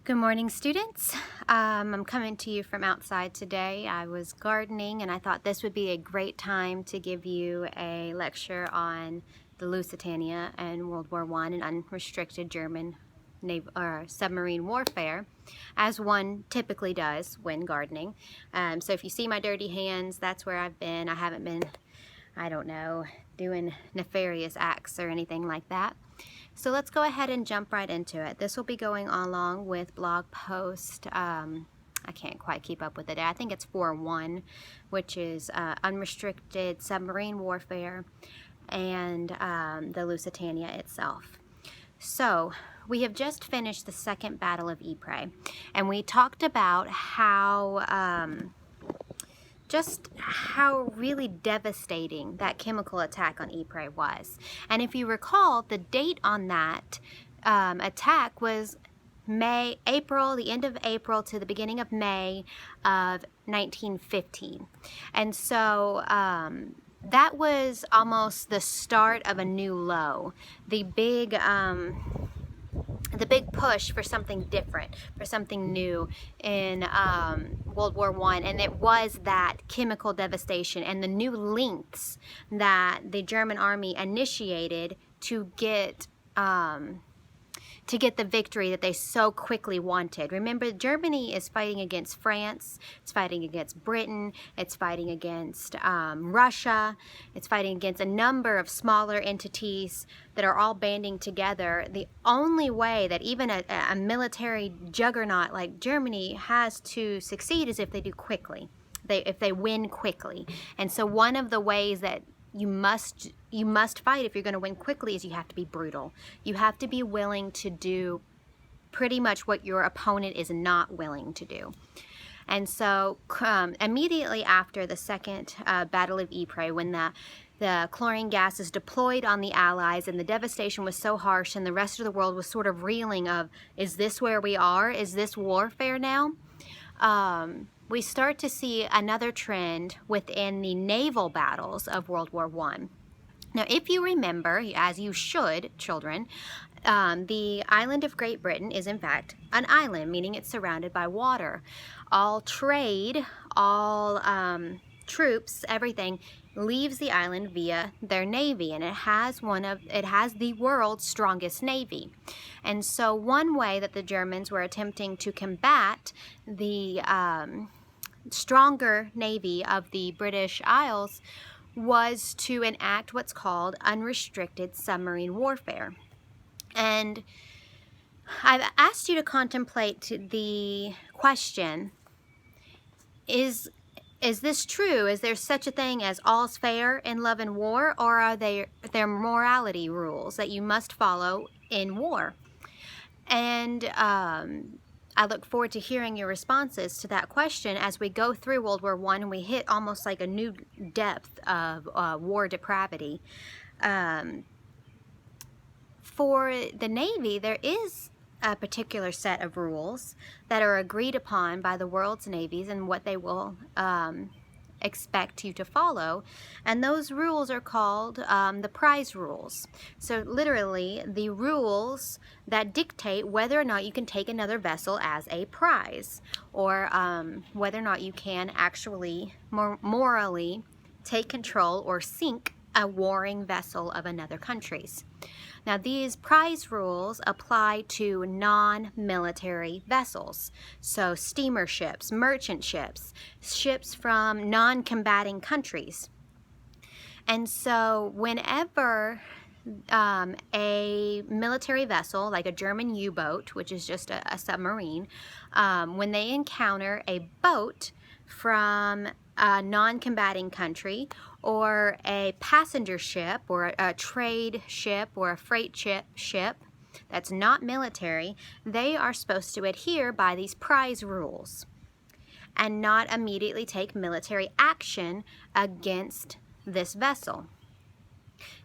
Good morning, students. I'm coming to you from outside today. I was gardening and I thought this would be a great time to give you a lecture on the Lusitania and World War I and unrestricted German submarine warfare, as one typically does when gardening. So if you see my dirty hands, that's where I've been. I haven't been, I don't know, doing nefarious acts or anything like that. So let's go ahead and jump right into it. This will be going along with blog post, I can't quite keep up with it. I think it's 4.1, which is Unrestricted Submarine Warfare and the Lusitania itself. So we have just finished the Second Battle of Ypres, and we talked about just how really devastating that chemical attack on Ypres was. And if you recall, the date on that attack was the end of April to the beginning of May of 1915. And so that was almost the start of a new low. The big push for something different, for something new in World War I, and it was that chemical devastation and the new lengths that the German army initiated to get the victory that they so quickly wanted. Remember, Germany is fighting against France, it's fighting against Britain, it's fighting against Russia, it's fighting against a number of smaller entities that are all banding together. The only way that even a military juggernaut like Germany has to succeed is if they do quickly, if they win quickly. And so one of the ways that you must fight if you're going to win quickly is you have to be brutal. You have to be willing to do pretty much what your opponent is not willing to do. And so immediately after the Second Battle of Ypres, when the chlorine gas is deployed on the Allies and the devastation was so harsh and the rest of the world was sort of reeling of, is this where we are? Is this warfare now? We start to see another trend within the naval battles of World War I. Now, if you remember, as you should, children, the island of Great Britain is in fact an island, meaning it's surrounded by water. All trade, all troops, everything leaves the island via their navy, and it has the world's strongest navy. And so one way that the Germans were attempting to combat the stronger navy of the British Isles was to enact what's called unrestricted submarine warfare. And I've asked you to contemplate the question, is this true? Is there such a thing as all's fair in love and war, or are there morality rules that you must follow in war? And I look forward to hearing your responses to that question as we go through World War I and we hit almost like a new depth of war depravity. For the Navy, there is a particular set of rules that are agreed upon by the world's navies and what they will expect you to follow, and those rules are called the prize rules. So literally the rules that dictate whether or not you can take another vessel as a prize, or whether or not you can actually morally take control or sink a warring vessel of another country's. Now, these prize rules apply to non-military vessels, so steamer ships, merchant ships, ships from non-combating countries. And so whenever a military vessel, like a German U-boat, which is just a submarine, when they encounter a boat from a non-combating country, or a passenger ship, or a trade ship, or a freight ship that's not military, they are supposed to adhere by these prize rules and not immediately take military action against this vessel.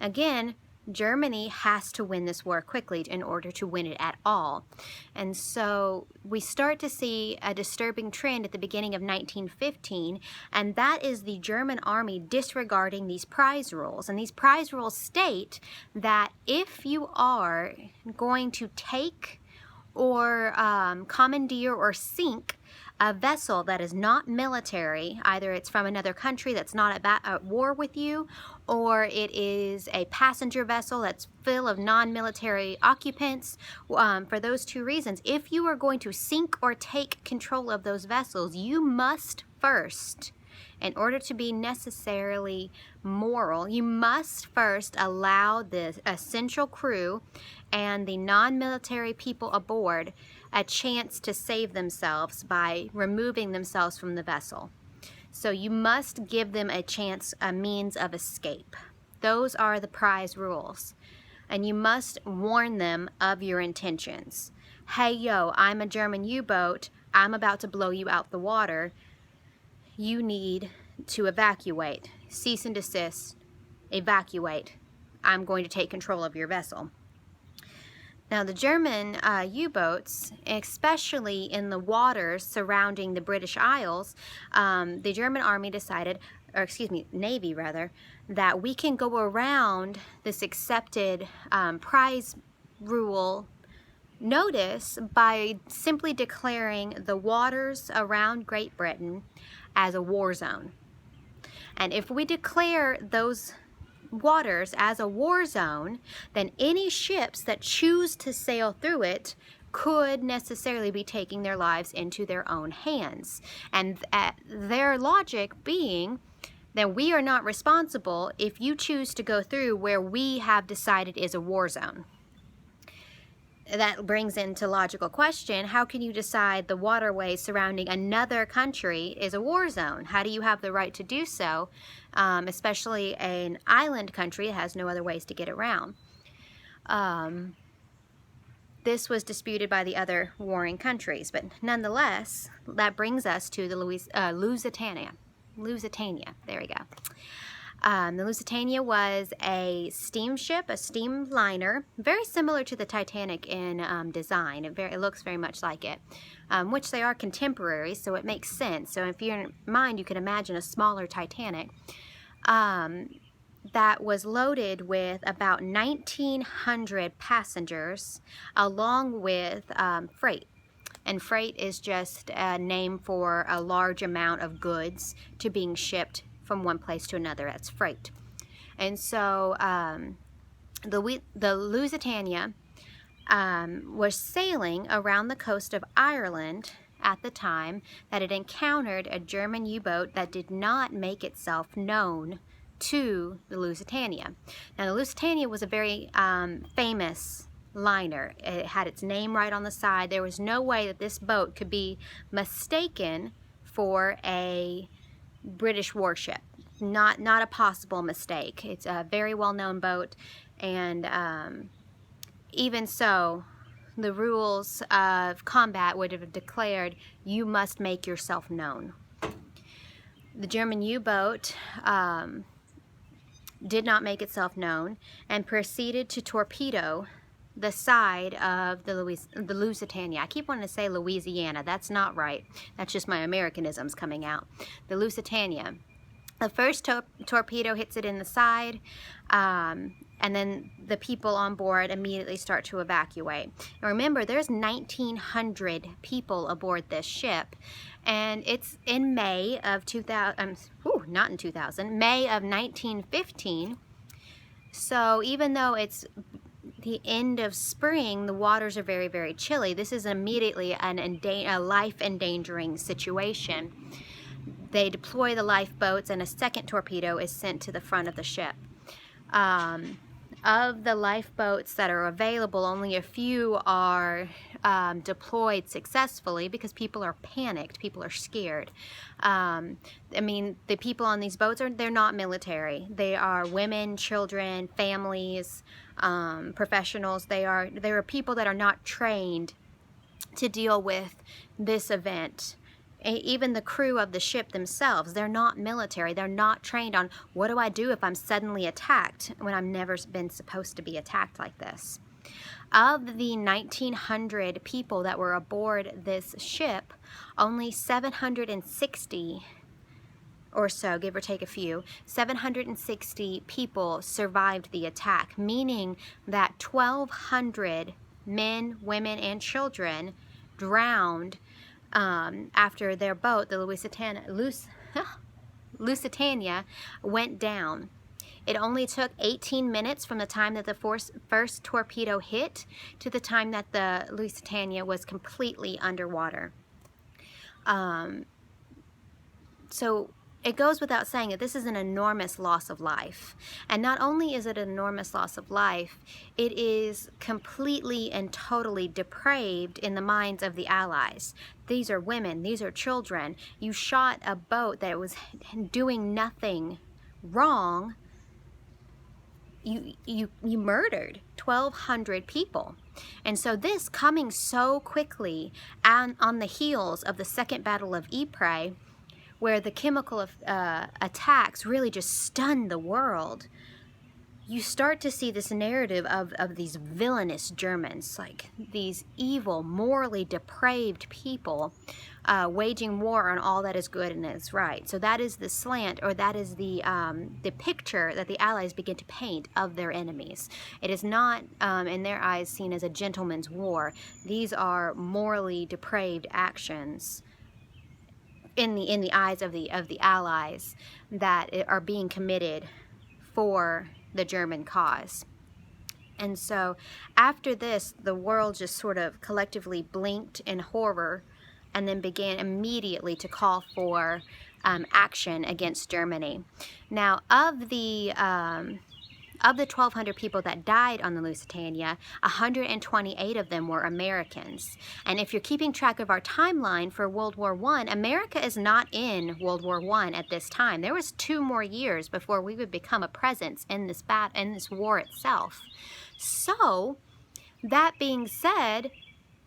Again, Germany has to win this war quickly in order to win it at all. And so we start to see a disturbing trend at the beginning of 1915, and that is the German army disregarding these prize rules. And these prize rules state that if you are going to take or commandeer or sink a vessel that is not military. Either it's from another country that's not at war with you, or it is a passenger vessel that's full of non-military occupants. For those two reasons, if you are going to sink or take control of those vessels, you must first, in order to be necessarily moral, you must first allow the essential crew and the non-military people aboard a chance to save themselves by removing themselves from the vessel. So you must give them a chance, a means of escape. Those are the prize rules. And you must warn them of your intentions. Hey, yo, I'm a German U-boat. I'm about to blow you out the water. You need to evacuate. Cease and desist. Evacuate. I'm going to take control of your vessel. Now, the German U-boats, especially in the waters surrounding the British Isles, the German Army decided, or excuse me, Navy rather, that we can go around this accepted prize rule notice by simply declaring the waters around Great Britain as a war zone. And if we declare those waters as a war zone, then any ships that choose to sail through it could necessarily be taking their lives into their own hands. And their logic being that we are not responsible if you choose to go through where we have decided is a war zone. That brings into logical question, how can you decide the waterway surrounding another country is a war zone? How do you have the right to do so, especially an island country that has no other ways to get around? This was disputed by the other warring countries, but nonetheless, that brings us to the Lusitania. There we go. The Lusitania was a steamship, a steamliner, very similar to the Titanic in design. It looks very much like it, which they are contemporary, so it makes sense. So if you're in mind, you can imagine a smaller Titanic that was loaded with about 1,900 passengers, along with freight. And freight is just a name for a large amount of goods to being shipped from one place to another. That's freight. And so the Lusitania was sailing around the coast of Ireland at the time that it encountered a German U-boat that did not make itself known to the Lusitania. Now, the Lusitania was a very famous liner. It had its name right on the side. There was no way that this boat could be mistaken for a British warship. Not a possible mistake. It's a very well-known boat, and even so, the rules of combat would have declared you must make yourself known. The German U-boat did not make itself known and proceeded to torpedo the side of the Lusitania. I keep wanting to say Louisiana. That's not right. That's just my Americanisms coming out. The Lusitania. The first torpedo hits it in the side, and then the people on board immediately start to evacuate. And remember, there's 1,900 people aboard this ship, and it's in May of 1915. So even though it's the end of spring, the waters are very, very chilly. This is immediately a life-endangering situation. They deploy the lifeboats, and a second torpedo is sent to the front of the ship. Of the lifeboats that are available, only a few are deployed successfully because people are panicked, people are scared. I mean, the people on these boats, they're not military. They are women, children, families, professionals. They are people that are not trained to deal with this event. Even the crew of the ship themselves, they're not military. They're not trained on what do I do if I'm suddenly attacked when I've never been supposed to be attacked like this. Of the 1,900 people that were aboard this ship, only 760 or so, give or take a few, 760 people survived the attack, meaning that 1,200 men, women, and children drowned after their boat, the Lusitania, went down. It only took 18 minutes from the time that the first torpedo hit to the time that the Lusitania was completely underwater. So it goes without saying that this is an enormous loss of life. And not only is it an enormous loss of life, it is completely and totally depraved in the minds of the Allies. These are women, these are children. You shot a boat that was doing nothing wrong. You murdered 1,200 people. And so this coming so quickly and on the heels of the Second Battle of Ypres, where the chemical attacks really just stunned the world, you start to see this narrative of these villainous Germans, like these evil, morally depraved people waging war on all that is good and is right. So that is the slant, or that is the picture that the Allies begin to paint of their enemies. It is not, in their eyes, seen as a gentleman's war. These are morally depraved actions in the eyes of the Allies that are being committed for the German cause. And so after this, the world just sort of collectively blinked in horror and then began immediately to call for action against Germany. Now, of the 1,200 people that died on the Lusitania, 128 of them were Americans. And if you're keeping track of our timeline for World War I, America is not in World War I at this time. There was 2 more years before we would become a presence in this war itself. So, that being said,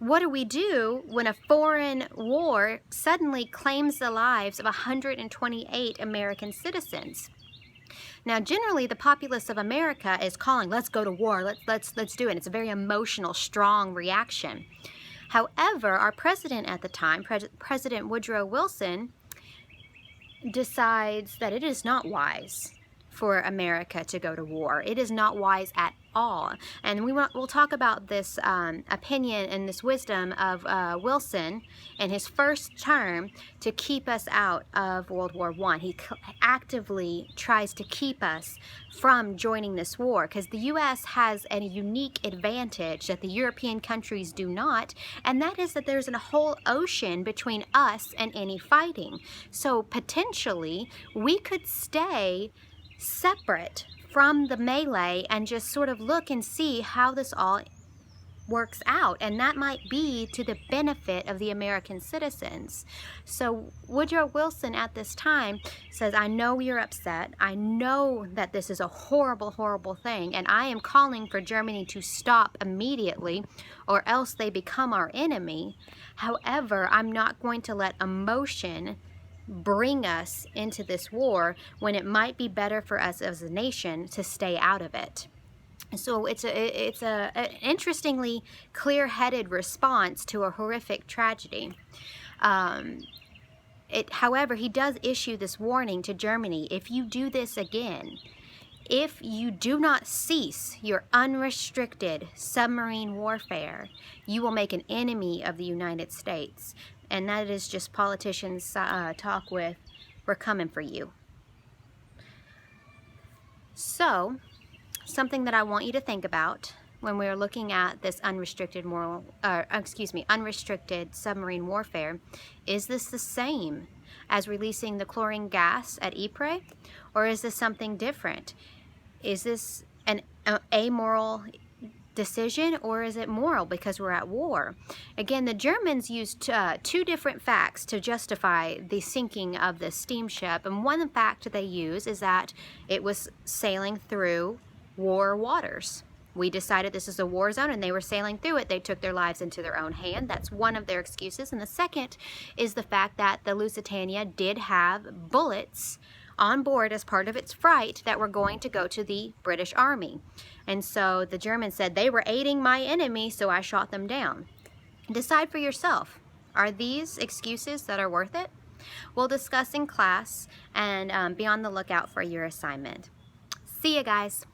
what do we do when a foreign war suddenly claims the lives of 128 American citizens? Now, generally, the populace of America is calling, let's go to war, let's do it. It's a very emotional, strong reaction. However, our president at the time, President Woodrow Wilson, decides that it is not wise for America to go to war. It is not wise at all. And we'll talk about this opinion and this wisdom of Wilson in his first term to keep us out of World War I. He actively tries to keep us from joining this war because the U.S. has a unique advantage that the European countries do not, and that is that there's a whole ocean between us and any fighting. So potentially we could stay separate from the melee and just sort of look and see how this all works out, and that might be to the benefit of the American citizens. So Woodrow Wilson at this time says, I know you're upset, I know that this is a horrible, horrible thing, and I am calling for Germany to stop immediately or else they become our enemy. However, I'm not going to let emotion bring us into this war when it might be better for us as a nation to stay out of it. So it's an interestingly clear-headed response to a horrific tragedy. However, he does issue this warning to Germany: if you do this again, if you do not cease your unrestricted submarine warfare, you will make an enemy of the United States. And that is just politicians talk with, we're coming for you. So, something that I want you to think about when we're looking at this unrestricted submarine warfare, is this the same as releasing the chlorine gas at Ypres? Or is this something different? Is this an amoral decision, or is it moral because we're at war? Again, the Germans used 2 different facts to justify the sinking of this steamship, and one fact they use is that it was sailing through war waters. We decided this is a war zone and they were sailing through it. They took their lives into their own hand. That's one of their excuses. And the second is the fact that the Lusitania did have bullets on board as part of its freight that were going to go to the British Army. And so the Germans said they were aiding my enemy, so I shot them down. Decide for yourself. Are these excuses that are worth it? We'll discuss in class, and be on the lookout for your assignment. See you guys.